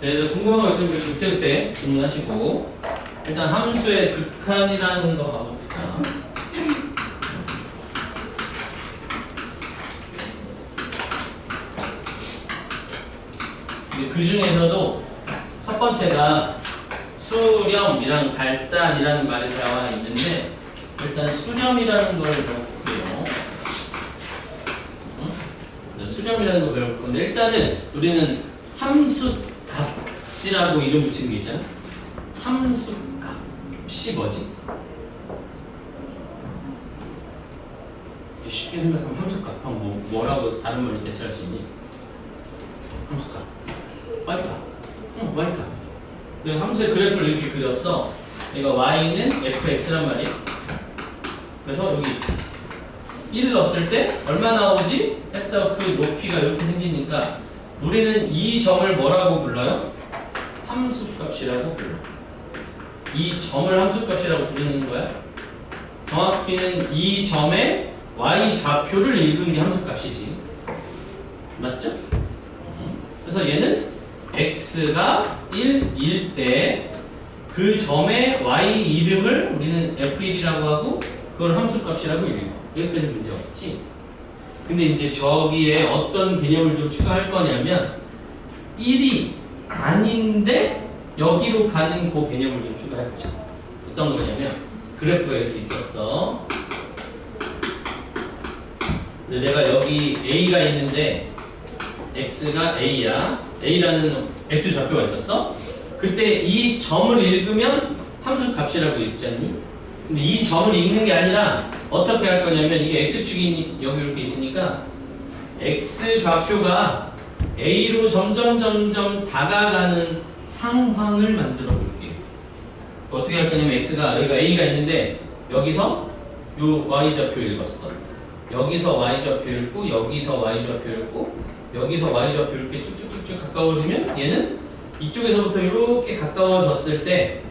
그래서 궁금한 거 있으면 그때 질문하시고 일단 함수의 극한이라는 거 가봅시다. 그 중에서도 첫 번째가 수렴이랑 발산이라는 말이 나와 있는데 일단 수렴이라는 걸 배워볼게요. 수렴이라는 걸 배울 건데 일단은 우리는 함수값이라고 이름 붙인 게 있잖아. 함수값이 뭐지? 쉽게 생각하면 함수값 하면 뭐라고 다른 말로 대체할 수 있니? 함수값 y값. y값. 내가 함수의 그래프를 이렇게 그렸어. 이거 y는 fx란 말이야. 그래서 여기 1을 넣었을 때 얼마 나오지? 했다 그 높이가 이렇게 생기니까 우리는 이 점을 뭐라고 불러요? 함수값이라고 불러. 이 점을 함수값이라고 부르는 거야. 정확히는 이 점의 y 좌표를 읽은 게 함수값이지. 맞죠? 그래서 얘는 x가 1일 때 그 점의 y 이름을 우리는 f1이라고 하고 그걸 함수값이라고 읽어. 여기까지 문제 없지? 근데 이제 저기에 어떤 개념을 좀 추가할 거냐면 1이 아닌데 여기로 가는 그 개념을 좀 추가할 거죠. 어떤 거냐면 그래프가 이렇게 있었어. 근데 내가 여기 a가 있는데 x가 a야. a라는 x 좌표가 있었어. 그때 이 점을 읽으면 함수값이라고 읽지 않니? 근데 이 점을 읽는 게 아니라 어떻게 할 거냐면 이게 x축이 여기 이렇게 있으니까 x 좌표가 a로 점점 다가가는 상황을 만들어 볼게요. 어떻게 할 거냐면 x가 여기가 a가 있는데 여기서 요 y 좌표 읽었어. 여기서 y 좌표 읽고 여기서 y 좌표 읽고 여기서 y 좌표 이렇게 쭉쭉쭉쭉 가까워지면 얘는 이쪽에서부터 이렇게 가까워졌을 때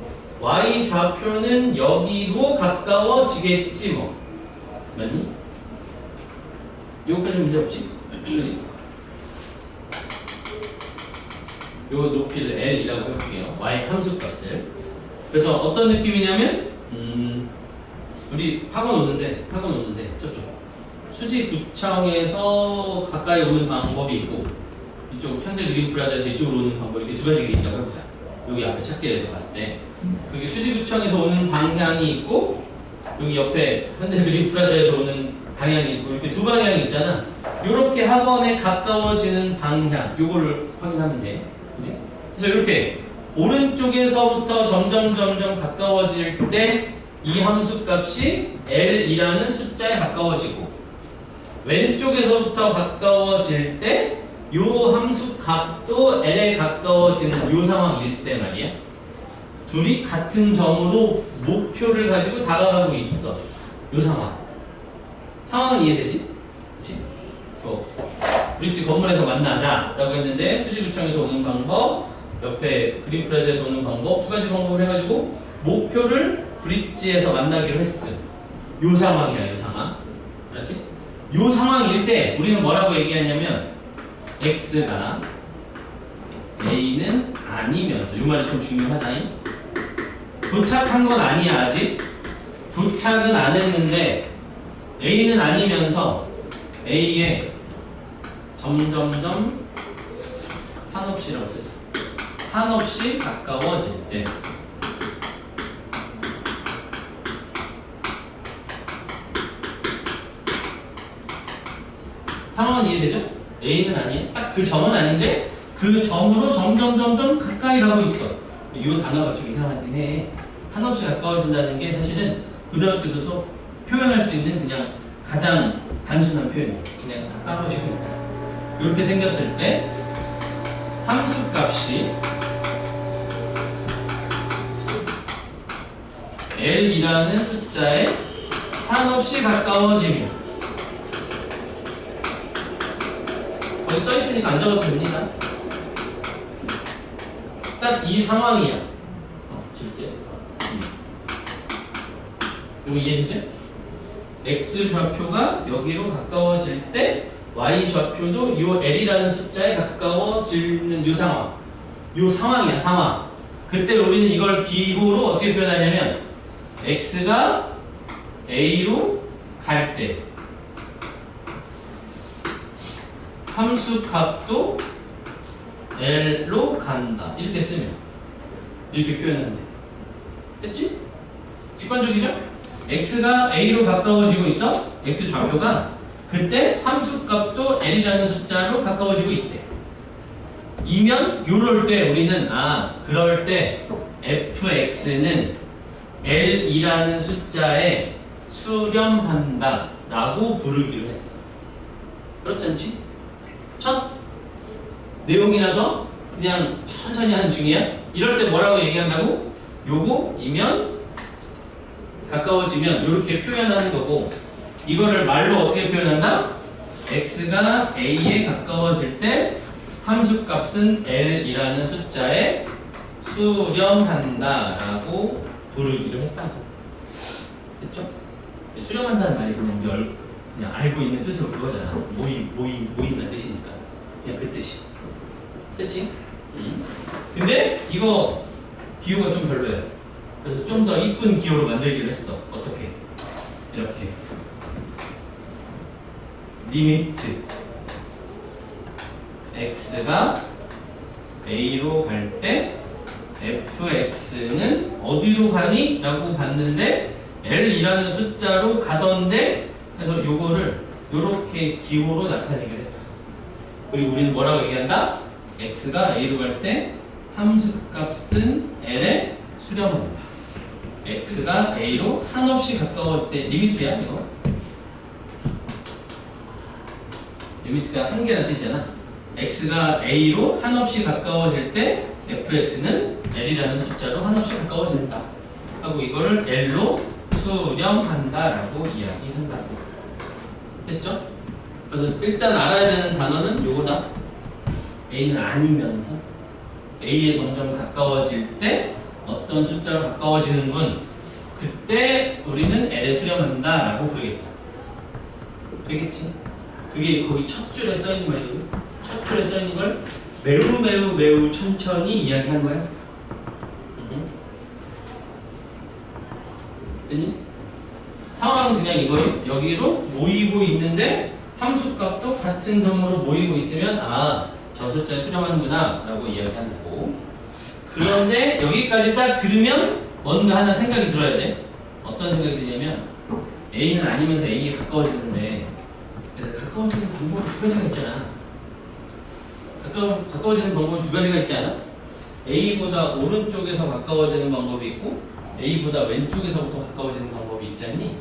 y 좌표는 여기로 가까워지겠지 뭐. 맞니? 요거까지 문제 없지? 그지? 요 높이를 L이라고 해볼게요. Y 함수값을. 그래서 어떤 느낌이냐면 우리 학원 오는데 저쪽 수지구청에서 가까이 오는 방법이 있고 이쪽 현대그린프라자에서 이쪽으로 오는 방법이 이렇게 두 가지가 있다고 해보자. 여기 앞에 찾기에서 봤을 때 그게 수지구청에서 오는 방향이 있고 여기 옆에 현대그린프라자에서 오는 방향이 있고 이렇게 두 방향이 있잖아. 이렇게 학원에 가까워지는 방향 요거를 확인하면 돼. 그치? 그래서 이렇게 오른쪽에서부터 점점 가까워질 때 이 함수값이 L이라는 숫자에 가까워지고 왼쪽에서부터 가까워질 때 요 함수 값도 L에 가까워지는 요 상황일 때 말이야. 둘이 같은 점으로 목표를 가지고 다가가고 있어. 요 상황은 이해되지? 그치? 우리 집 건물에서 만나자 라고 했는데 수지구청에서 오는 방법 옆에 그린프라자에서 오는 방법 두 가지 방법을 해가지고 목표를 브릿지에서 만나기로 했어. 요 상황이야. 요 상황 알았지? 요 상황일 때 우리는 뭐라고 얘기하냐면 x가 a는 아니면서 요 말이 좀 중요하다. 도착한 건 아니야. 아직 도착은 안 했는데 a는 아니면서 a에 점점점 한없이라고 쓰자. 한없이 가까워질 때 상황은 이해되죠? A는 아니에요. 딱 그 점은 아닌데 그 점으로 점점 가까이 가고 있어. 이 단어가 좀 이상하긴 해. 한없이 가까워진다는 게 사실은 고등학교 수업 표현할 수 있는 그냥 가장 단순한 표현이에요. 그냥 가까워지고 있다. 이렇게 생겼을 때 함수값이 L이라는 숫자에 한없이 가까워지면 여기 써있으니까 안 적어도 됩니다. 딱 이 상황이야. 줄게. 이거 이해되죠? X 좌표가 여기로 가까워질 때 Y 좌표도 이 L이라는 숫자에 가까워지는 이 상황. 요 상황이야, 상황. 그때 우리는 이걸 기호로 어떻게 표현하냐면 x가 a로 갈 때 함수 값도 l로 간다. 이렇게 쓰면 이렇게 표현하면 돼. 됐지? 직관적이죠? x가 a로 가까워지고 있어. x 좌표가 그때 함수 값도 l이라는 숫자로 가까워지고 있대. 이면 요럴 때 우리는 그럴 때 fx는 l이라는 숫자에 수렴한다 라고 부르기로 했어. 그렇지 않지? 첫 내용이라서 그냥 천천히 하는 중이야. 이럴 때 뭐라고 얘기한다고? 요거 이면 가까워지면 이렇게 표현하는 거고, 이거를 말로 어떻게 표현한다? x가 a에 가까워질 때 함수 값은 l이라는 숫자에 수렴한다 라고 부르기로 했다고. 됐죠? 수렴한다는 말이 그냥 알고 있는 뜻으로 그거잖아. 모인다는 뜻이니까. 그냥 그 뜻이. 됐지? 근데 이거 기호가 좀 별로야. 그래서 좀 더 이쁜 기호로 만들기로 했어. 어떻게? 이렇게. 리미트 x가 a로 갈 때 fx는 어디로 가니? 라고 봤는데 l이라는 숫자로 가던데, 그래서 요거를 요렇게 기호로 나타내기로 했다. 그리고 우리는 뭐라고 얘기한다? x가 a로 갈 때 함수 값은 l에 수렴한다. x가 a로 한없이 가까워질 때 리미트야 이거. 리미트가 한계라는 뜻이잖아. x가 a로 한없이 가까워질 때 fx는 l이라는 숫자로 한없이 가까워진다 하고 이거를 l로 수렴한다라고 이야기한다고. 됐죠? 그래서 일단 알아야 되는 단어는 요거다. a는 아니면서 a에 점점 가까워질 때 어떤 숫자로 가까워지는군, 그때 우리는 l에 수렴한다라고 부르겠다. 되겠지? 그게 거기 첫 줄에 써있는 말이거든. 첫 줄에 써있는 걸 매우 천천히 이야기한 거야. 됐니? 상황은 그냥 이거예요. 여기로 모이고 있는데 함수값도 같은 점으로 모이고 있으면 저 숫자에 수렴하는구나 라고 이야기하는 거고, 그런데 여기까지 딱 들으면 뭔가 하나 생각이 들어야 돼. 어떤 생각이 드냐면 A는 아니면서 A에 가까워지는데 가까워지는 방법이 두 가지가 있잖아. 가까워지는 방법이 두 가지가 있지 않아? A보다 오른쪽에서 가까워지는 방법이 있고 A보다 왼쪽에서부터 가까워지는 방법이 있지 않니?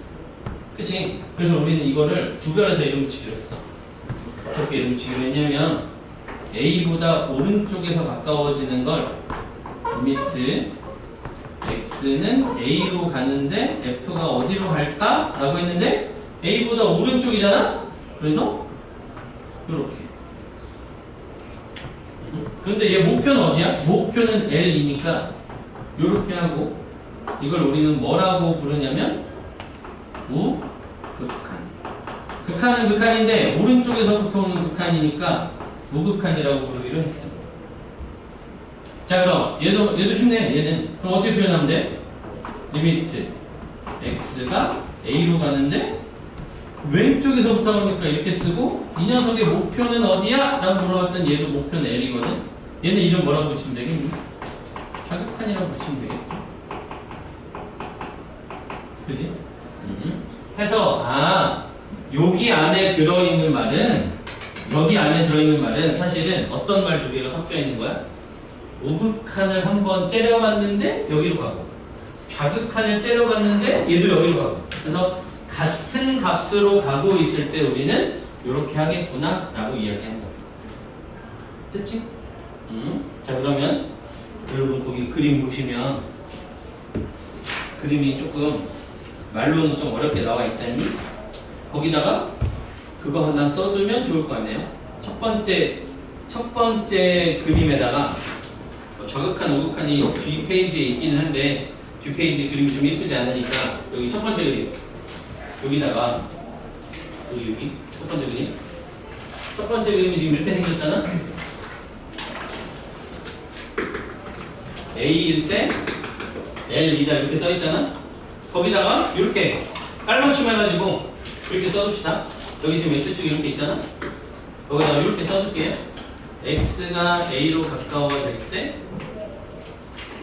그치? 그래서 우리는 이거를 구별해서 이름 붙이기로 했어. 어떻게 이름 붙이기로 했냐면 A보다 오른쪽에서 가까워지는 걸 리미트 x는 a로 가는데 f가 어디로 갈까? 라고 했는데 a보다 오른쪽이잖아? 그래서 이렇게. 그런데 얘 목표는 어디야? 목표는 l이니까 이렇게 하고, 이걸 우리는 뭐라고 부르냐면 우극한. 극한은 극한인데 오른쪽에서부터 오는 극한이니까 우극한이라고 부르기로 했어. 자, 그럼 얘도 쉽네. 얘는 그럼 어떻게 표현하면 돼? 리미트 x가 a로 가는데 왼쪽에서부터 오니까 이렇게 쓰고, 이 녀석의 목표는 어디야? 라고 물어봤더니 얘도 목표는 l이거든. 얘는 이름 뭐라고 붙이면 되겠니? 좌극한이라고 붙이면 되겠지. 그지? 해서 여기 안에 들어있는 말은 사실은 어떤 말 두 개가 섞여 있는 거야? 우극한을 한번 째려봤는데 여기로 가고, 좌극한을 째려봤는데 얘도 여기로 가고, 그래서 같은 값으로 가고 있을 때 우리는 이렇게 하겠구나 라고 이야기한 거예요. 됐지? 자, 그러면 여러분 거기 그림 보시면 그림이 조금 말로는 좀 어렵게 나와 있잖니? 거기다가 그거 하나 써주면 좋을 거 아니에요? 첫 번째 그림에다가 좌극한, 우극한이 뒤 페이지에 있기는 한데 뒤 페이지 그림이 좀 예쁘지 않으니까 여기 첫 번째 그림, 여기다가 여기 첫 번째 그림이 지금 이렇게 생겼잖아? A일 때 L이다 이렇게 써있잖아. 거기다가 이렇게 깔맞춤 해가지고 이렇게 써줍시다. 여기 지금 X축이 이렇게 있잖아. 거기다가 이렇게 써줄게요. X가 A로 가까워질 때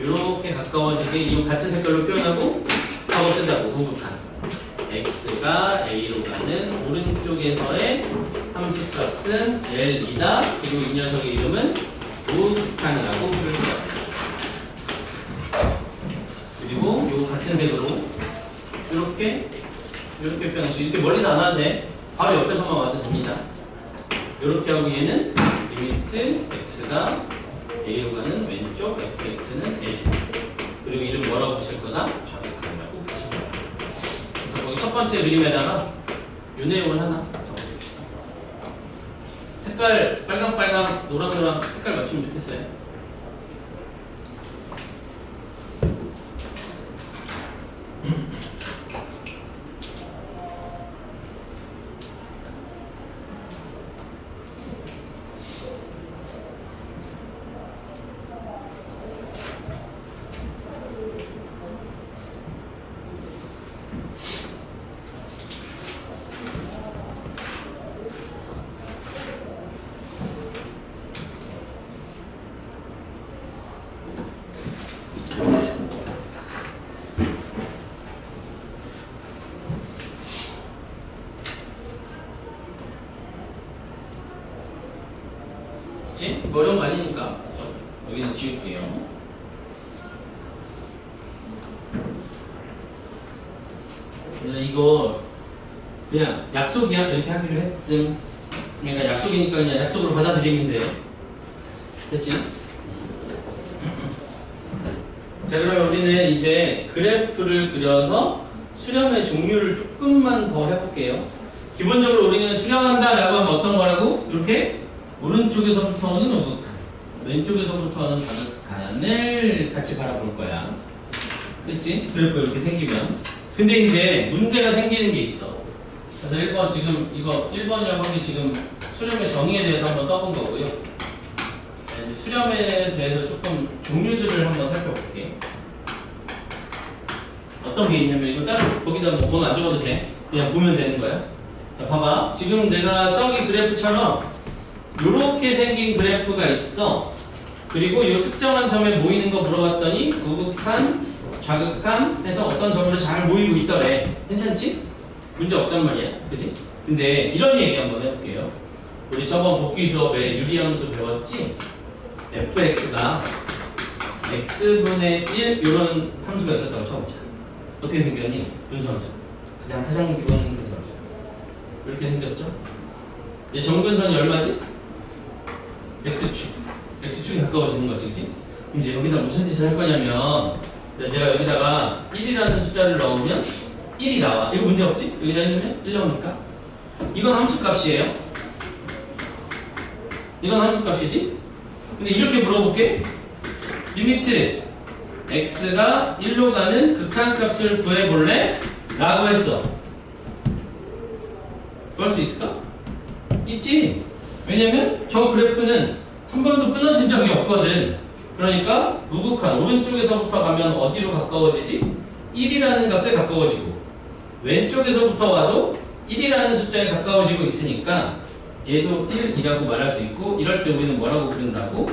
이렇게 가까워지게 이 같은 색깔로 표현하고 하고 쓰자고. 구극한 X가 A로 가는 오른쪽에서의 함수값은 L이다. 그리고 이 녀석의 이름은 우극한이라고 부릅니다. 그리고 이 같은 색으로 이렇게 표현하시고 이렇게 멀리서 안 와도 돼. 바로 옆에서만 와도 됩니다. 이렇게 하고 얘는 리미트 x가 a로 가는 왼쪽 fx는 a. 그리고 이름 뭐라고 붙일 거다? 좌극한이라고 붙일 거다. 그래서 거기 첫 번째 그림에다가 이 내용을 하나 적어줍시다. 색깔 빨강 노랑 색깔 맞추면 좋겠어요. 어려운 거 아니니까 여기는 지울게요. 이거 그냥 약속이야 이렇게 하기로 했음. 그러니까 약속이니까 그냥 약속으로 받아들이면 돼. 됐지? 자, 그럼 우리는 이제 그래프를 그려서 수렴의 종류를 조금만 더 해볼게요. 기본적으로 우리는 수렴한다라고 하면 어떤 거라고? 이렇게 오른쪽에서부터 오는 우극한, 왼쪽에서부터 오는 좌극한을 같이 바라볼 거야. 그치? 그래프 이렇게 생기면. 근데 이제 문제가 생기는 게 있어. 그래서 1번 지금 이거 1번이라고 한 게 지금 수렴의 정의에 대해서 한번 써본 거고요. 자, 이제 수렴에 대해서 조금 종류들을 한번 살펴볼게. 어떤 게 있냐면 이거 따로 거기다 뭐 번호 안 적어도 돼. 그냥 보면 되는 거야. 자, 봐봐. 지금 내가 저기 그래프처럼 이렇게 생긴 그래프가 있어. 그리고 이 특정한 점에 모이는 거 물어봤더니 우극한, 좌극한 해서 어떤 점으로 잘 모이고 있더래. 괜찮지? 문제 없단 말이야. 그치? 근데 이런 얘기 한번 해볼게요. 우리 저번 복귀 수업에 유리함수 배웠지? fx가 x분의 1 이런 함수가 있었다고 쳐보자. 어떻게 생겼니? 분수함수. 가장 기본 분수함수. 이렇게 생겼죠? 얘 정근선이 얼마지? x축이 가까워지는 거지, 그치? 그럼 이제 여기다 무슨 짓을 할 거냐면 내가 여기다가 1이라는 숫자를 넣으면 1이 나와. 이거 문제 없지? 여기다 1이면 1 나오니까. 이건 함수값이에요. 이건 함수값이지? 근데 이렇게 물어볼게. 리미트 x가 1로 가는 극한값을 구해볼래? 라고 했어. 구할 수 있을까? 있지? 왜냐면 저 그래프는 한 번도 끊어진 적이 없거든. 그러니까 우극한 오른쪽에서부터 가면 어디로 가까워지지? 1이라는 값에 가까워지고 왼쪽에서부터 와도 1이라는 숫자에 가까워지고 있으니까 얘도 1이라고 말할 수 있고 이럴 때 우리는 뭐라고 부른다고?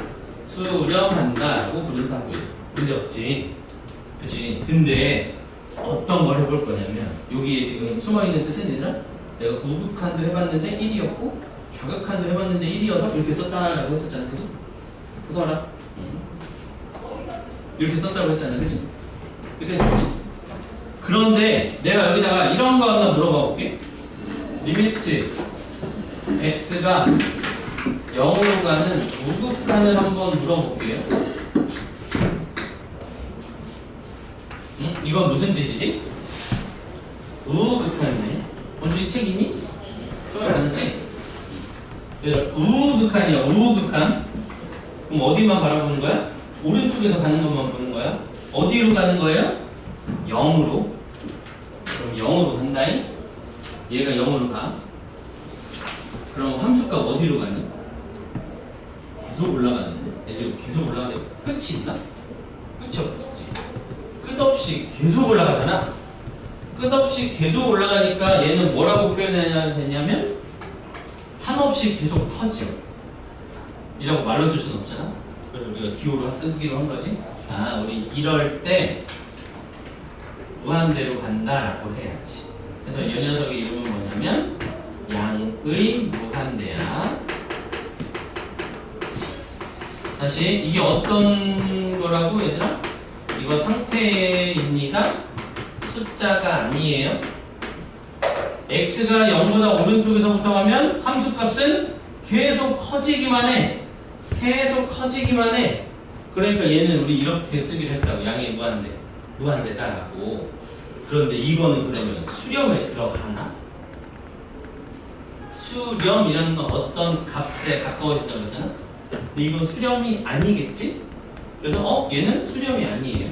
수렴한다라고 부른다고요. 문제 없지. 그치? 근데 어떤 걸 해볼 거냐면 여기에 지금 숨어있는 뜻은 얘들아 내가 우극한도 해봤는데 1이었고 좌극한도 해봤는데 1이어서 이렇게 썼다라고 했었잖아. 그죠? 그래서 알아? 이렇게 썼다고 했잖아. 그치? 이렇게 됐지? 그런데 내가 여기다가 이런 거 하나 물어봐 볼게. 리미트 x가 0으로 가는 우극한을 한번 물어볼게요. 이건 무슨 뜻이지? 우극한이네. 원준이 책 있니? 처음에 봤지? 우극한이야. 우극한. 그럼 어디만 바라보는 거야? 오른쪽에서 가는 것만 보는 거야? 어디로 가는 거예요? 0으로. 그럼 0으로 간다잉? 얘가 0으로 가. 그럼 함수값 어디로 가니? 계속 올라가는데? 얘들 계속 올라가는데 끝이 있나? 끝이 없지. 끝없이 계속 올라가잖아. 끝없이 계속 올라가니까 얘는 뭐라고 표현해야 되냐면 한없이 계속 커져 이라고 말로 쓸 수는 없잖아. 그래서 우리가 기호로 쓰기로 한 거지. 아, 우리 이럴 때 무한대로 간다라고 해야지. 그래서 이 녀석의 이름은 뭐냐면 양의 무한대야. 다시 이게 어떤 거라고 얘들아? 이거 상태입니다. 숫자가 아니에요. x가 0보다 오른쪽에서부터 가면 함수값은 계속 커지기만 해. 계속 커지기만 해. 그러니까 얘는 우리 이렇게 쓰기로 했다고. 양의 무한대. 무한대다라고. 그런데 이거는 그러면 수렴에 들어가나? 수렴이라는 건 어떤 값에 가까워진다고 했잖아? 근데 이건 수렴이 아니겠지? 그래서 얘는 수렴이 아니에요.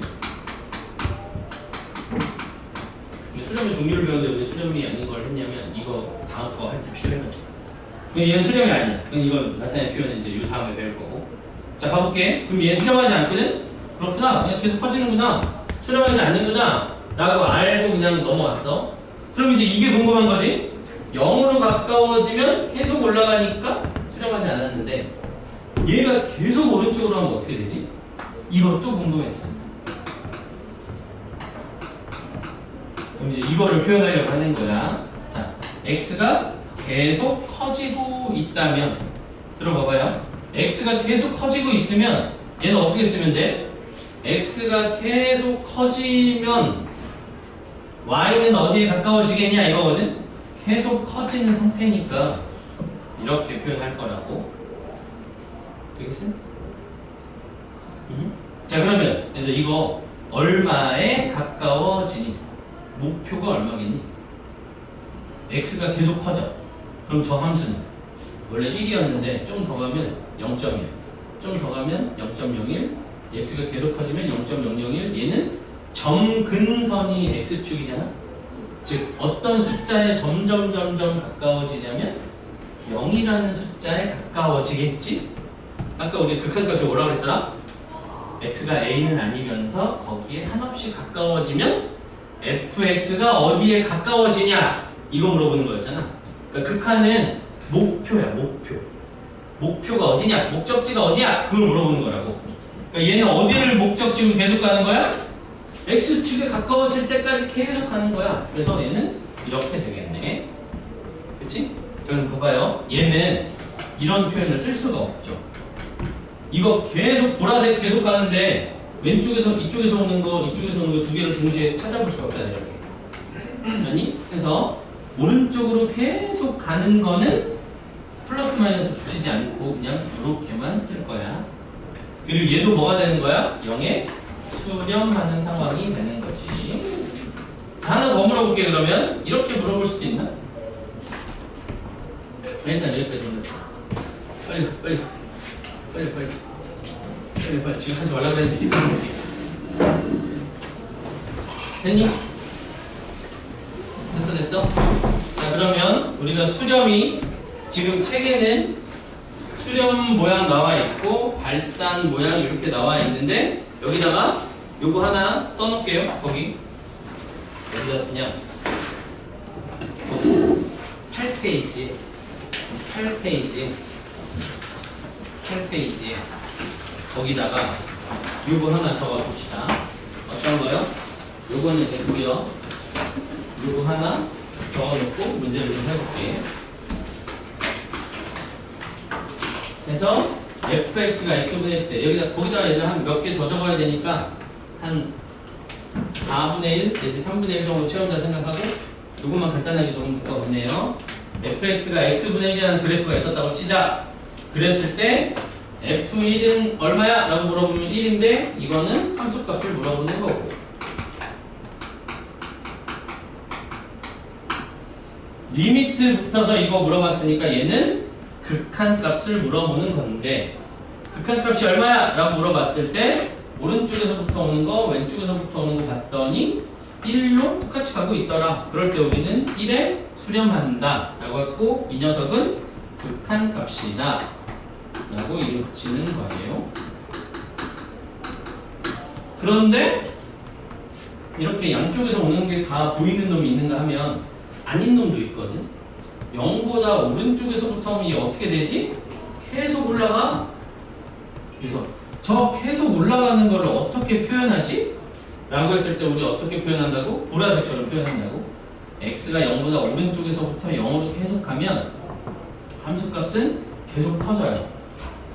수렴의 종류를 배웠는데 왜 수렴이 아닌 걸 했냐면 이거 다음 거 할 때 필요해가지고. 얘는 수렴이 아니야. 그럼 이건 나타낸 표현은 이제 이 다음에 배울 거고. 자, 가볼게. 그럼 얘는 수렴하지 않거든? 그렇구나. 그냥 계속 커지는구나. 수렴하지 않는구나. 라고 알고 그냥 넘어갔어. 그럼 이제 이게 궁금한 거지? 0으로 가까워지면 계속 올라가니까 수렴하지 않았는데 얘가 계속 오른쪽으로 하면 어떻게 되지? 이것도 궁금했어. 그럼 이제 이거를 표현하려고 하는 거야. 자, x가 계속 커지고 있다면 들어봐봐요. x가 계속 커지고 있으면 얘는 어떻게 쓰면 돼? x가 계속 커지면 y는 어디에 가까워지겠냐 이거거든? 계속 커지는 상태니까 이렇게 표현할 거라고. 되겠어? 자, 그러면 이거 얼마에 가까워지니? 목표가 얼마겠니? x가 계속 커져. 그럼 저 함수는 원래 1이었는데 좀 더 가면 0.1, 좀 더 가면 0.01, x가 계속 커지면 0.001. 얘는 점근선이 x축이잖아. 즉 어떤 숫자에 점점 가까워지냐면 0이라는 숫자에 가까워지겠지? 아까 우리 극한값이 뭐라고 그랬더라? x가 a는 아니면서 거기에 한없이 가까워지면 fx가 어디에 가까워지냐? 이거 물어보는 거였잖아. 그러니까 극한은 목표야, 목표. 목표가 어디냐? 목적지가 어디야? 그걸 물어보는 거라고. 그러니까 얘는 어디를 목적지로 계속 가는 거야? x축에 가까워질 때까지 계속 가는 거야. 그래서 얘는 이렇게 되겠네. 그치? 자, 그럼 봐봐요. 얘는 이런 표현을 쓸 수가 없죠. 이거 계속 보라색 계속 가는데 왼쪽에서 이쪽에서 오는 거 이쪽에서 오는 거 두 개를 동시에 찾아볼 수가 없잖아요. 이렇게. 아니? 그래서 오른쪽으로 계속 가는 거는 플러스 마이너스 붙이지 않고 그냥 이렇게만 쓸 거야. 그리고 얘도 뭐가 되는 거야? 0에 수렴하는 상황이 되는 거지. 자, 하나 더 물어볼게. 그러면 이렇게 물어볼 수도 있나? 일단 여기까지만. 빨리. 지금 하지 말라 그랬는데 지금 하지. 됐니? 됐어? 자, 그러면 우리가 수렴이 지금 책에는 수렴 모양 나와 있고 발산 모양 이렇게 나와 있는데 여기다가 요거 하나 써놓을게요. 거기 어디다 쓰냐? 8페이지에 거기다가 요거 하나 적어 봅시다. 어떤 거요? 요거는 됐고요. 요거 하나 적어놓고 문제를 좀 해볼게. 그래서 fx가 x분의 1 때 거기다가 얘를 한 몇 개 더 적어야 되니까 한 4분의 1 내지 3분의 1 정도 채운다 생각하고 요것만 간단하게 적으면 될 것 같네요. fx가 x분의 1이라는 그래프가 있었다고 치자. 그랬을 때 f1은 얼마야? 라고 물어보면 1인데 이거는 함수값을 물어보는 거고, 리미트 붙어서 이거 물어봤으니까 얘는 극한값을 물어보는 건데 극한값이 얼마야? 라고 물어봤을 때 오른쪽에서부터 오는 거 왼쪽에서부터 오는 거 봤더니 1로 똑같이 가고 있더라. 그럴 때 우리는 1에 수렴한다 라고 했고 이 녀석은 극한값이다 라고 이름 붙이는 거예요. 그런데 이렇게 양쪽에서 오는 게 다 보이는 놈이 있는가 하면 아닌 놈도 있거든. 0보다 오른쪽에서부터 오면 이게 어떻게 되지? 계속 올라가. 그래서 저 계속 올라가는 거를 어떻게 표현하지? 라고 했을 때 우리 어떻게 표현한다고? 보라색처럼 표현한다고? x가 0보다 오른쪽에서부터 0으로 계속 가면 함수값은 계속 커져요.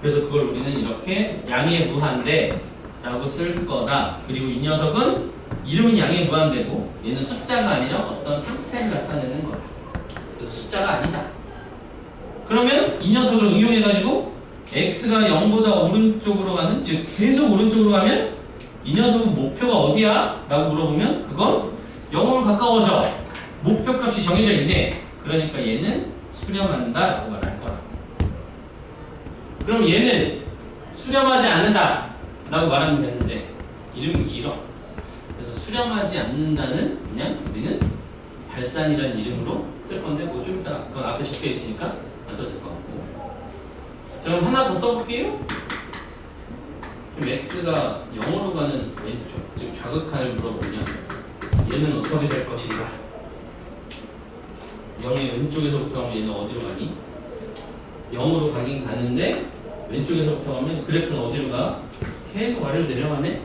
그래서 그걸 우리는 이렇게 양의 무한대 라고 쓸 거다. 그리고 이 녀석은 이름은 양의 무한대고 얘는 숫자가 아니라 어떤 상태를 나타내는 거다. 그래서 숫자가 아니다. 그러면 이 녀석을 응용해가지고 x가 0보다 오른쪽으로 가는, 즉 계속 오른쪽으로 가면 이 녀석은 목표가 어디야? 라고 물어보면 그건 0으로 가까워져. 목표값이 정해져 있네. 그러니까 얘는 수렴한다 라고 말할 거야. 그럼 얘는 수렴하지 않는다 라고 말하면 되는데 이름이 길어. 그래서 수렴하지 않는다는 그냥 우리는 발산이라는 이름으로 쓸 건데 뭐 좀 이따 그건 앞에 적혀 있으니까 안 써도 될 것 같고. 자, 그럼 하나 더 써볼게요. 그럼 x가 0으로 가는 왼쪽, 즉 좌극한을 물어보면 얘는 어떻게 될 것인가? 0의 왼쪽에서부터 가면 얘는 어디로 가니? 0으로 가긴 가는데 왼쪽에서부터 가면 그래프는 어디로 가? 계속 아래로 내려가네?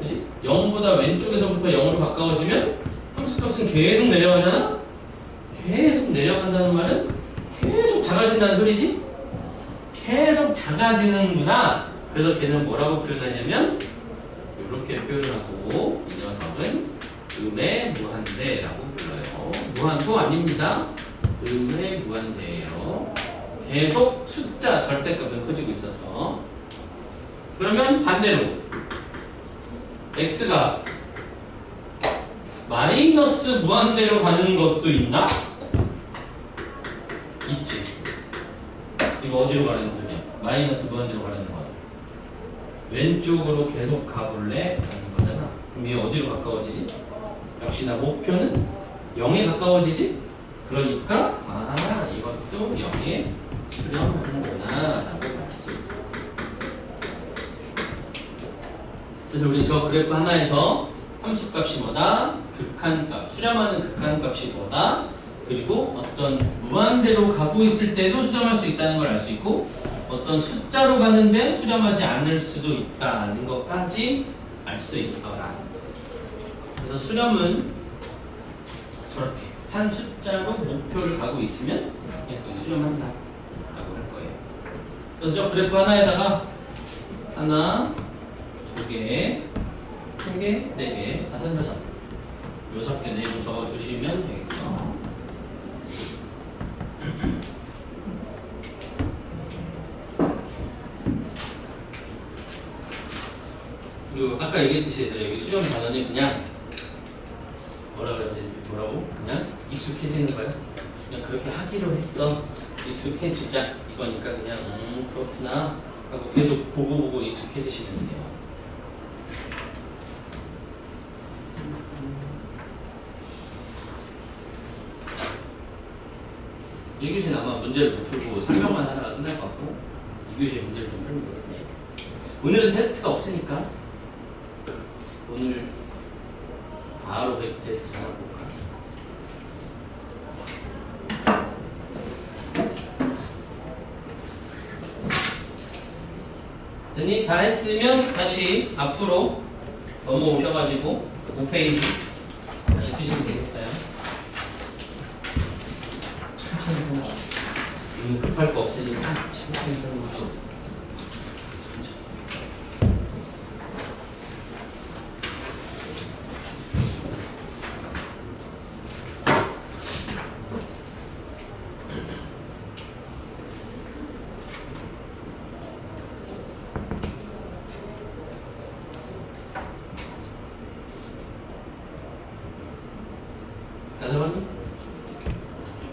그치? 0보다 왼쪽에서부터 0으로 가까워지면 함수값은 계속 내려가잖아? 계속 내려간다는 말은 계속 작아진다는 소리지? 계속 작아지는구나. 그래서 걔는 뭐라고 표현하냐면 이렇게 표현하고 이 녀석은 음의 무한대라고 불러요. 무한소 아닙니다. 음의 무한대예요. 계속 숫자 절대값은 커지고 있어서. 그러면 반대로 x가 마이너스 무한대로 가는 것도 있나? 있지. 이거 어디로 가라는 거냐? 마이너스 무한대로 가라는 거야. 왼쪽으로 계속 가볼래? 라는 거잖아. 그럼 얘 어디로 가까워지지? 역시나 목표는 0에 가까워지지? 그러니까 이것도 0에 수렴하는구나 라고 말할 수 있다. 그래서 우리 저 그래프 하나에서 함수값이 뭐다? 극한값, 수렴하는 극한값이 뭐다? 그리고 어떤 무한대로 가고 있을 때도 수렴할 수 있다는 걸 알 수 있고 어떤 숫자로 가는데 수렴하지 않을 수도 있다는 것까지 알 수 있더라. 그래서 수렴은 저렇게 한 숫자로 목표를 가고 있으면 그냥 수렴한다 라고 할 거예요. 그래서 저 그래프 하나에다가 하나, 두 개, 세 개, 네 개, 다섯, 여섯 개 내용 적어주시면 되겠어. 그리고 아까 얘기했듯이 얘들아 여기 수렴 단원이 그냥 뭐라고? 그냥 익숙해지는 거야. 그냥 그렇게 하기로 했어. 익숙해지자 이거니까 그냥 그렇구나 하고 계속 보고 익숙해지시면 돼요. 이 교시는 아마 문제를 못 풀고 설명만 하다가 끝날 것 같고 이 교시의 문제를 좀 풀면 되겠네. 오늘은 테스트가 없으니까 오늘 바로 베이스 테스트 하나 볼까? 됐니? 다 했으면 다시 앞으로 넘어오셔가지고 5페이지 다시 피시면 되겠어요. 천천히 보나. 급할 거 없으니까 천천히 보나.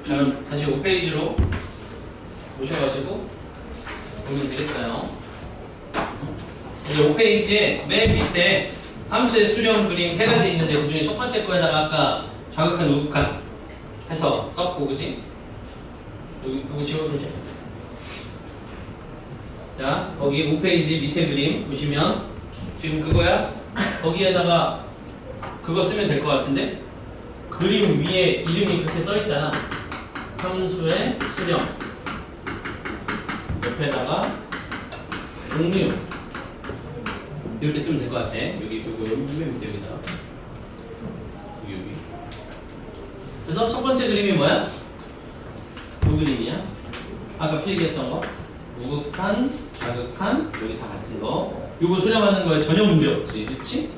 그럼 다시 5페이지로 오셔가지고 보면 되겠어요. 이제 5페이지에 맨 밑에 함수의 수렴 그림 세 가지 있는데 그 중에 첫 번째 거에다가 아까 좌극한, 우극한 해서 썼고, 그지? 여기 지워도 되죠? 자, 거기 5페이지 밑에 그림 보시면 지금 그거야? 거기에다가 그거 쓰면 될 것 같은데? 그림 위에 이름이 그렇게 써있잖아. 함수의 수령. 옆에다가 종류. 이렇게 쓰면 될 것 같아. 여기 맨 밑에 여기다. 여기. 그래서 첫 번째 그림이 뭐야? 이 그림이야. 아까 필기했던 거. 우극한, 좌극한, 여기 다 같은 거. 이거 수렴하는 거에 전혀 문제 없지, 그렇지?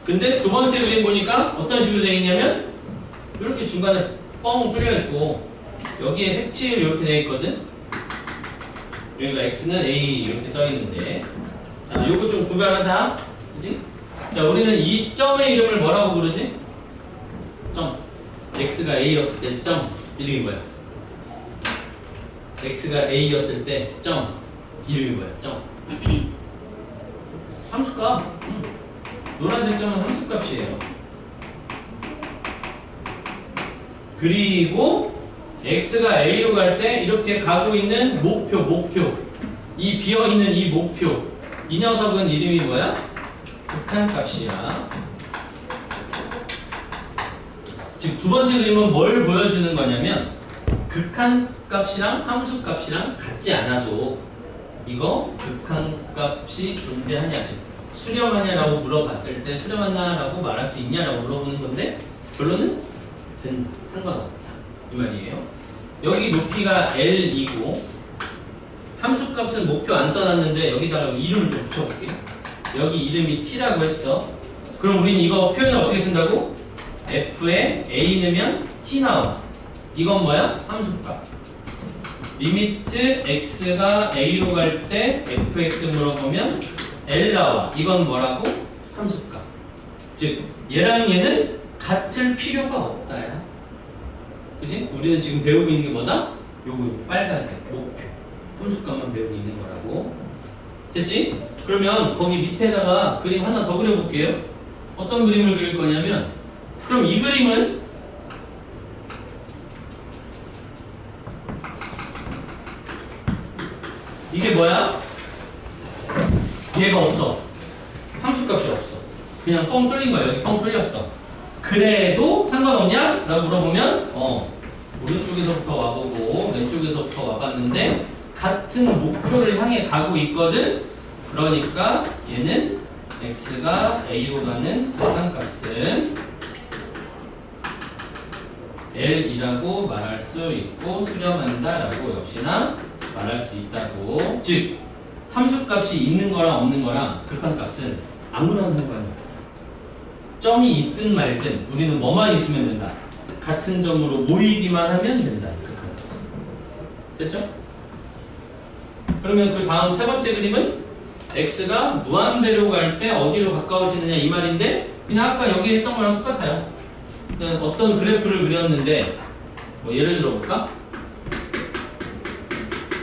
근데 두 번째 그림 보니까 어떤 식으로 되어 있냐면 이렇게 중간에 뻥 뚫려 있고 여기에 색칠 이렇게 되어 있거든. 여기가 x는 a 이렇게 써 있는데, 자, 요거 좀 구별하자, 그지? 자, 우리는 이 점의 이름을 뭐라고 부르지? 점. x가 a였을 때 점 이름이 뭐야? x가 a였을 때 점 이름이 뭐야? 점. 함수값. 노란색 점은 함수값이에요. 그리고 x가 a로 갈 때 이렇게 가고 있는 목표. 이 비어있는 이 목표. 이 녀석은 이름이 뭐야? 극한값이야. 즉, 두 번째 그림은 뭘 보여주는 거냐면 극한값이랑 함수값이랑 같지 않아도 이거 극한값이 존재하냐, 즉 수렴하냐라고 물어봤을 때 수렴하냐라고 말할 수 있냐라고 물어보는 건데 결론은 상관없다 이 말이에요. 여기 높이가 L이고 함수값은 목표 안 써놨는데 여기다가 이름을 좀 붙여볼게요. 여기 이름이 T라고 했어. 그럼 우리는 이거 표현을 어떻게 쓴다고? F에 A 넣으면 T 나와. 이건 뭐야? 함수값. 리미트 X가 A로 갈 때 fx 물어보면 L 나와. 이건 뭐라고? 함수값. 즉 얘랑 얘는 같을 필요가 없다. 야. 그치? 우리는 지금 배우고 있는 게 뭐다? 요거 빨간색 목표 함수값만 배우고 있는 거라고. 됐지? 그러면 거기 밑에다가 그림 하나 더 그려볼게요. 어떤 그림을 그릴 거냐면, 그럼 이 그림은 이게 뭐야? 얘가 없어. 함수값이 없어. 그냥 뻥 뚫린 거야. 여기 뻥 뚫렸어. 그래도 상관없냐? 라고 물어보면 오른쪽에서부터 와보고 왼쪽에서부터 와봤는데 같은 목표를 향해 가고 있거든. 그러니까 얘는 x가 a로 가는 극한값은 L이라고 말할 수 있고 수렴한다라고 역시나 말할 수 있다고. 즉 함수값이 있는 거랑 없는 거랑 극한값은 아무런 상관이 없다. 점이 있든 말든 우리는 뭐만 있으면 된다. 같은 점으로 모이기만 하면 된다. 극한값은. 됐죠? 그러면 그 다음 세 번째 그림은 x가 무한대로 갈 때 어디로 가까워지느냐 이 말인데, 그냥 아까 여기 했던 거랑 똑같아요. 그냥 어떤 그래프를 그렸는데 뭐 예를 들어 볼까?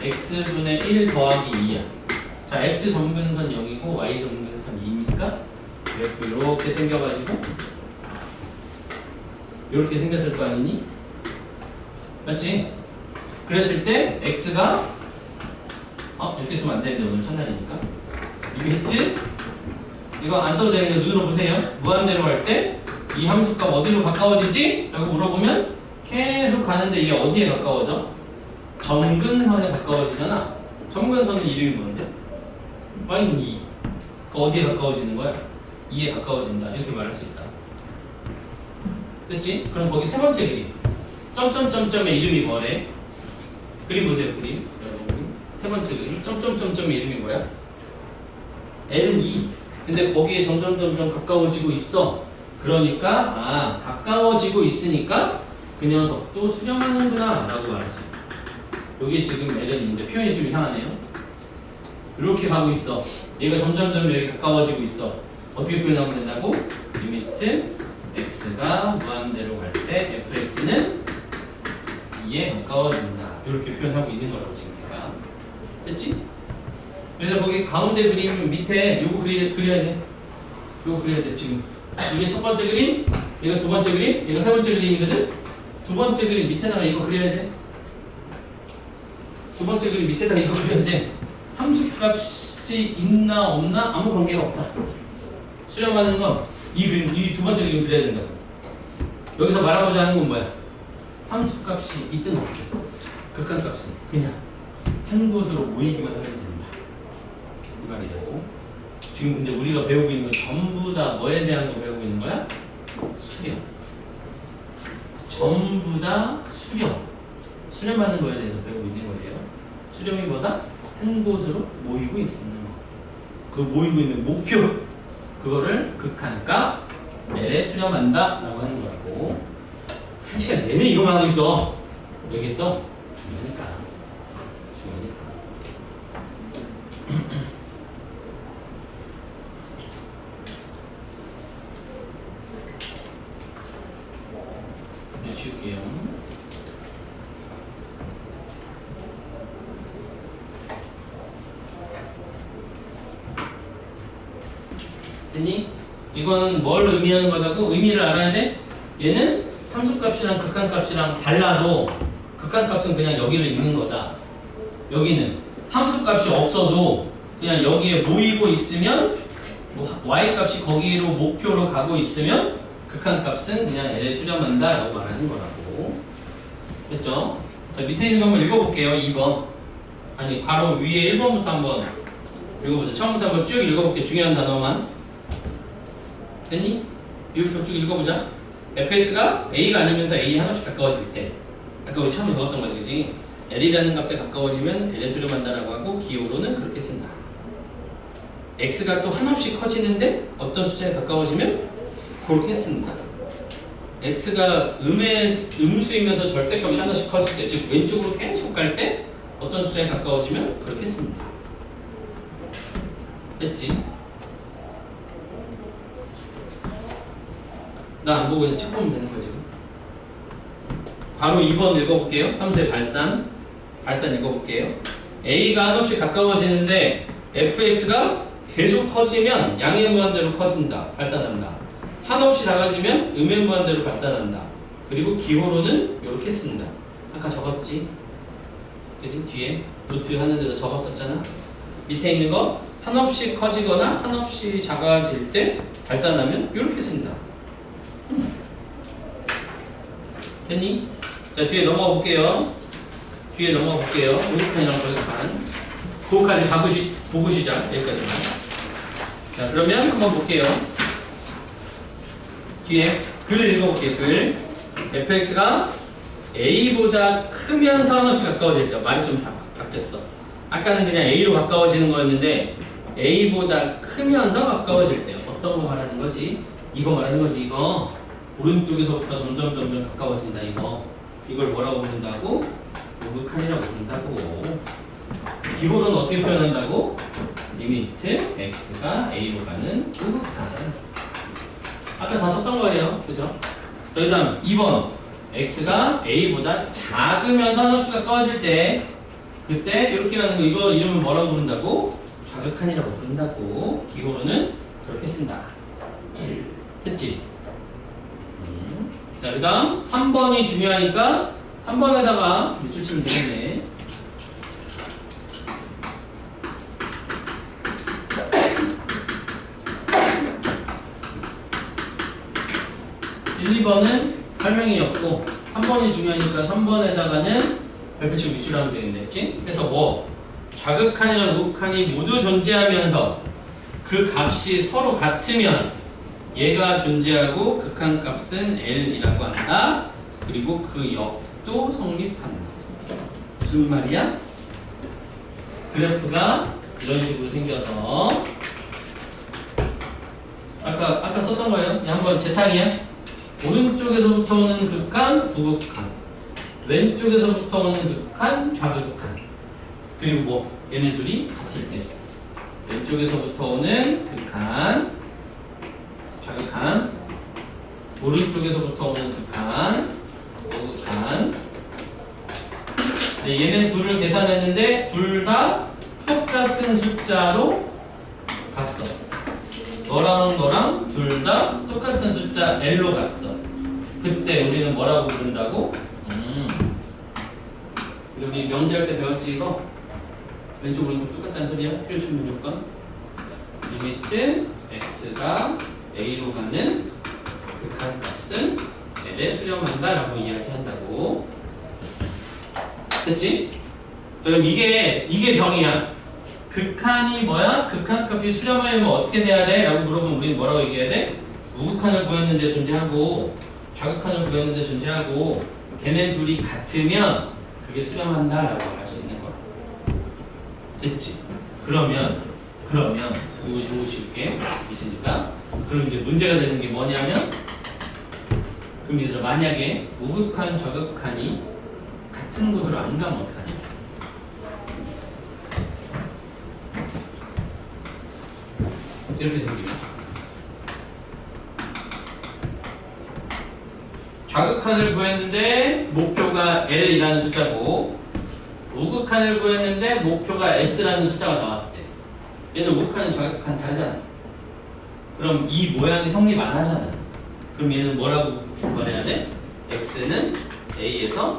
x분의 1 더하기 2야. 자, x 점근선 0이고 y 점근선 2니까 그래프 이렇게 생겨가지고 이렇게 생겼을 거 아니니? 맞지? 그랬을 때 x가 이렇게 쓰면 안 되는데 오늘 첫날이니까 이겠지? 이거 안 써도 되는데 눈으로 보세요. 무한대로 갈 때 이 함수값 어디로 가까워지지? 라고 물어보면 계속 가는데 이게 어디에 가까워져? 점근선에 가까워지잖아. 점근선은 이름이 뭔데? y는 2. 어디에 가까워지는 거야? 2에 가까워진다. 이렇게 말할 수 있다. 됐지? 그럼 거기 세 번째 그림. 점점점점의 이름이 뭐래? 그림 보세요. 그림. 여러분. 세 번째 그림. 점점점점의 이름이 뭐야? L2. 근데 거기에 점점점점 가까워지고 있어. 그러니까 가까워지고 있으니까 그 녀석도 수렴하는구나 라고 말할 수 있다. 여기 지금 L인데 표현이 좀 이상하네요. 이렇게 가고 있어. 얘가 점점점 여기 가까워지고 있어. 어떻게 표현하면 된다고? 리미트 x가 무한대로 갈 때 fx는 2에 가까워진다. 이렇게 표현하고 있는 거라고 지금 내가. 됐지? 그래서 거기 가운데 그림 밑에 요거 그려야 돼. 요거 그려야 돼. 지금 이게 첫 번째 그림, 얘가 두 번째 그림, 얘가 세 번째 그림이거든. 두 번째 그림 밑에다가 이거 그려야 돼. 두 번째 그림 밑에다가 이거 그려야 돼. 함수값이 있나 없나 아무 관계가 없다. 수렴하는 건 이 두 번째 그림 그려야 된다. 여기서 말하고자 하는 건 뭐야? 함수값이 있든 없든 극한값은 그냥 한 곳으로 모이기만 하면 된다. 이 말이고. 지금 근데 우리가 배우고 있는 건 전부 다 뭐에 대한 거 배우고 있는 거야? 수렴. 전부 다 수렴. 수렴하는 거에 대해서 배우고 있는 거예요. 수렴이 뭐다? 한 곳으로 모이고 있는 거. 그 모이고 있는 목표, 그거를 극한값 L에 수렴한다 라고 하는 거라고. 한 시간 내내 이거만 하고 있어. 여기 있어? 중요하니까. 네, 지울게요. 됐니? 이건 뭘 의미하는 거라고? 의미를 알아야 돼? 얘는 함수값이랑 극한값이랑 달라도 극한값은 그냥 여기를 읽는 거다. 여기는 함수값이 없어도 그냥 여기에 모이고 있으면 뭐 y값이 거기로 목표로 가고 있으면 극한값은 그냥 L에 수렴한다 라고 말하는 거라고. 됐죠? 자, 밑에 있는 거 한번 읽어볼게요. 2번. 아니 바로 위에 1번부터 한번 읽어보자. 처음부터 한번 쭉 읽어볼게요. 중요한 단어만. 됐니? 이렇게 쭉 읽어보자. fx가 a가 아니면서 a 하나씩 가까워질 때, 아까 우리 처음에 적었던 거지, 그치? l이라는 값에 가까워지면 l에 수렴한다라고 하고 기호로는 그렇게 쓴다. x가 또 한없이 커지는데 어떤 숫자에 가까워지면 그렇게 쓴다. x가 음수이면서 절대값이 하나씩 커질 때, 즉 왼쪽으로 계속 갈 때 어떤 숫자에 가까워지면 그렇게 쓴다. 됐지? 나 안 보고 그냥 책 보면 되는 거지. 바로 2번 읽어볼게요. 함수의 발산 읽어볼게요. a가 한없이 가까워지는데 fx가 계속 커지면 양의 무한대로 커진다. 발산한다. 한없이 작아지면 음의 무한대로 발산한다. 그리고 기호로는 이렇게 쓴다. 아까 적었지? 그치? 뒤에 노트 하는 데도 적었었잖아. 밑에 있는 거 한없이 커지거나 한없이 작아질 때 발산하면 이렇게 쓴다. 됐니? 자, 뒤에 넘어가 볼게요. 오륙한이랑 거기까지. 그거까지 보고 시작. 여기까지만. 자, 그러면 한번 볼게요. 뒤에 글을 읽어볼게요. 글. fx가 a보다 크면서 한없이 가까워질 때. 말이 좀 바뀌었어. 아까는 그냥 a로 가까워지는 거였는데 a보다 크면서 가까워질 때. 어떤 거 말하는 거지? 이거 말하는 거지. 이거 오른쪽에서부터 점점 가까워진다. 이걸 뭐라고 부른다고? 오극한이라고 부른다고. 기호로는 어떻게 표현한다고? 리미트 x가 a로 가는 오극한. 아까 다 썼던 거예요. 그죠? 자, 그 다음 2번. x가 a보다 작으면서 한없이 가까워질 때, 그때 이렇게 가는 거, 이거 이름을 뭐라고 부른다고? 좌극한이라고 부른다고. 기호로는 그렇게 쓴다. 됐지? 자, 그 다음 3번이 중요하니까 3번에다가 밑줄 치면 되겠네. (1, 2번은) 설명이 없고 3번이 중요하니까 3번에다가는 별표치고 밑줄하면 되겠네. 그래서 뭐 좌극한이랑 우극한이 모두 존재하면서 그 값이 서로 같으면 얘가 존재하고 극한값은 L이라고 한다. 그리고 그 역도 성립한다. 무슨 말이야? 그래프가 이런 식으로 생겨서 아까 썼던 거예요. 한번 재탕이야. 오른쪽에서부터 오는 극한, 부극한. 왼쪽에서부터 오는 극한, 좌극한. 그리고 뭐 얘네들이 같을 때 왼쪽에서부터 오는 극한, 좌극한, 오른쪽에서부터 오는 극한, 우극한. 네, 얘네 둘을 계산했는데 둘 다 똑같은 숫자로 갔어. 너랑 둘 다 똑같은 숫자 L로 갔어. 그때 우리는 뭐라고 부른다고? 우리 명제할 때 배웠지 이거? 왼쪽 오른쪽 똑같다는 소리야. 필요 충분 조건. 리미트 x가 a로 가는 극한값은 l에 수렴한다라고 이야기한다고. 됐지? 자, 그럼 이게 정의야. 극한이 뭐야? 극한값이 수렴하려면 어떻게 돼야 돼? 라고 물어보면 우리는 뭐라고 얘기해야 돼? 우극한을 구했는데 존재하고 좌극한을 구했는데 존재하고 걔네 둘이 같으면 그게 수렴한다 라고 할 수 있는 거야. 됐지? 그러면 이거 쉽게 있으니까 그럼 이제 문제가 되는 게 뭐냐면 그럼 얘들아 만약에 우극한 좌극한이 같은 곳으로 안 가면 어떡하냐? 이렇게 생기면 좌극한을 구했는데 목표가 L이라는 숫자고 우극한을 구했는데 목표가 S라는 숫자가 나왔대. 얘는 우극한은 좌극한 다르잖아. 그럼 이 모양이 성립 안 하잖아. 그럼 얘는 뭐라고 말해야 돼? X는 A에서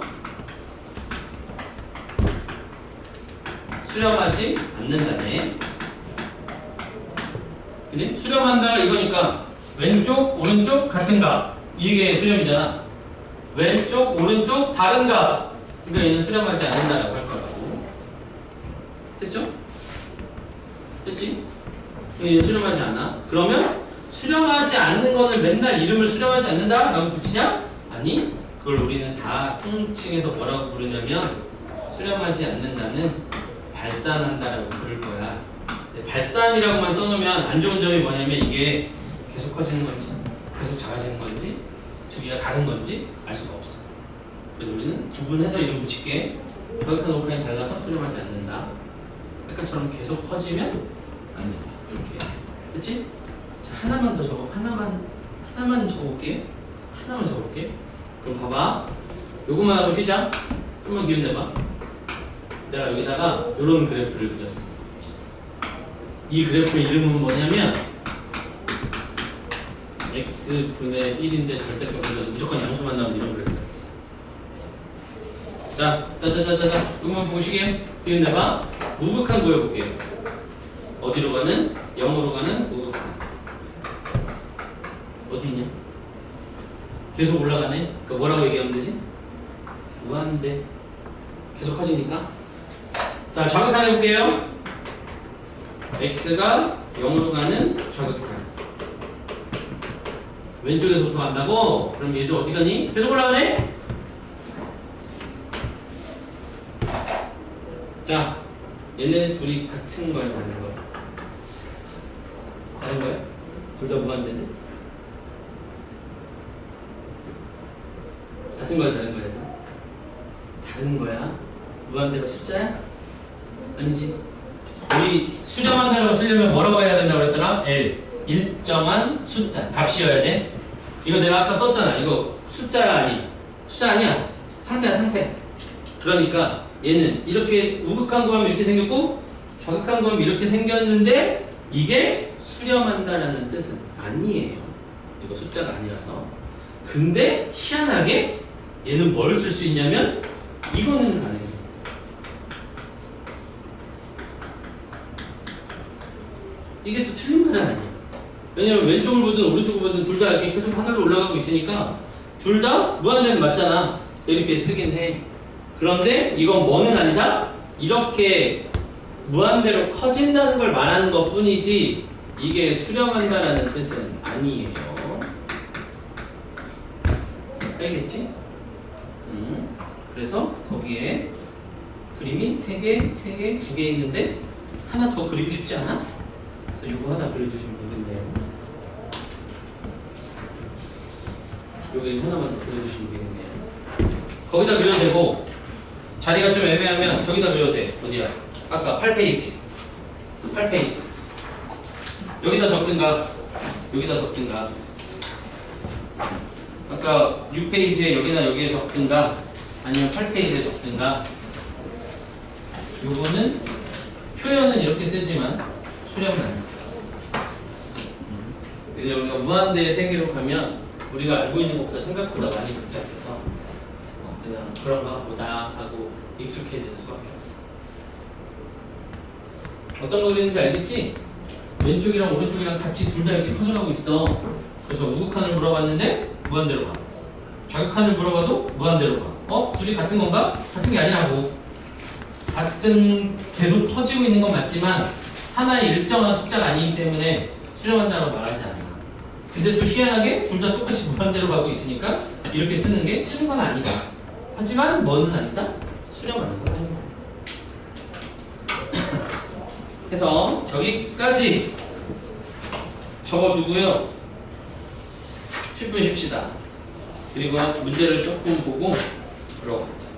수렴하지 않는다네. 그지? 수렴한다 이거니까 왼쪽 오른쪽 같은가 이게 수렴이잖아. 왼쪽 오른쪽 다른가 그러니까 얘는 수렴하지 않는다라고 할 거라고. 됐죠? 됐지? 얘는 수렴하지 않아. 그러면 수렴하지 않는 거는 맨날 이름을 수렴하지 않는다 라고 붙이냐? 아니 그걸 우리는 다 통칭해서 뭐라고 부르냐면 수렴하지 않는다는 발산한다라고 부를 거야. 발산이라고만 써놓으면 안 좋은 점이 뭐냐면 이게 계속 커지는 건지 계속 작아지는 건지 두 개가 다른 건지 알 수가 없어. 그래서 우리는 구분해서 이름 붙일게. 좌극한 우극한이 달라서 수렴하지 않는다. 아까처럼 계속 커지면 안 된다. 이렇게. 됐지? 자, 하나만 더 적어. 하나만 적어볼게. 하나만 적어볼게. 그럼 봐봐. 요것만 하고 쉬자. 한번 기운 내봐. 내가 여기다가 이런 그래프를 그렸어. 이 그래프의 이름은 뭐냐면 x분의 1인데 절대값은 무조건 양수만 나오면 이런 그래프가 있어. 자, 이거만 보시게. 기운 내봐. 우극한 보여볼게요. 어디로 가는? 0으로 가는 우극한. 어디 있냐? 계속 올라가네. 그러니까 뭐라고 얘기하면 되지? 무한대. 계속 커지니까. 자, 좌극한 해볼게요. x가 0으로 가는 좌극한. 왼쪽에서부터 간다고? 그럼 얘도 어디 가니? 계속 올라가네? 자, 얘네 둘이 같은 거야, 다른 거야? 다른 거야? 둘 다 무한대인데? 같은 거야, 다른 거야? 다른 거야? 무한대가 숫자야? 아니지. 우리 수렴한다라고 쓰려면 뭐라고 해야 된다고 그랬더라? L. 일정한 숫자. 값이어야 돼. 이거 내가 아까 썼잖아. 이거 숫자가 숫자 아니야. 상태야, 상태. 그러니까 얘는 이렇게 우극한 구하면 이렇게 생겼고 좌극한 구하면 이렇게 생겼는데 이게 수렴한다라는 뜻은 아니에요. 이거 숫자가 아니라서. 근데 희한하게 얘는 뭘 쓸 수 있냐면 이거는 가능해. 이게 또 틀린 말은 아니야. 왜냐면 왼쪽을 보든 오른쪽을 보든 둘 다 이렇게 계속 하늘로 올라가고 있으니까 둘 다 무한대는 맞잖아. 이렇게 쓰긴 해. 그런데 이건 뭐는 아니다? 이렇게 무한대로 커진다는 걸 말하는 것 뿐이지 이게 수렴한다라는 뜻은 아니에요. 알겠지? 그래서 거기에 그림이 3개, 2개 있는데 하나 더 그리고 싶지 않아? 그래서 이거 하나 그려주시면 되겠네요. 여기 하나만 더 그려주시면 되겠네요. 거기다 그려도 되고 자리가 좀 애매하면 저기다 그려도 돼. 어디야? 아까 8페이지. 8페이지. 여기다 적든가 여기다 적든가 아까 6페이지에 여기나 여기에 적든가 아니면 8페이지에 적든가. 요거는 표현은 이렇게 쓰지만 수렴은 아닙니다. 이제 우리가 무한대의 세계로 가면 우리가 알고 있는 것보다 생각보다 많이 복잡해서 그냥 그런가 보다 하고 익숙해지는 수밖에 없어. 어떤 거 그리는지 알겠지? 왼쪽이랑 오른쪽이랑 같이 둘 다 이렇게 커져가고 있어. 그래서 우극한을 물어봤는데 무한대로 가. 좌극한을 물어봐도 무한대로 가. 둘이 같은 건가? 같은 게 아니라고. 같은 계속 커지고 있는 건 맞지만 하나의 일정한 숫자가 아니기 때문에 수렴한다고 말하지 않아. 근데 또 희한하게 둘 다 똑같이 무한대로 가고 있으니까 이렇게 쓰는 게 틀린 건 아니다. 하지만 뭐는 아니다? 수렴하는 건 아니다. 그래서 저기까지 적어두고요. 10분 쉽시다. 그리고 문제를 조금 보고 들어가자.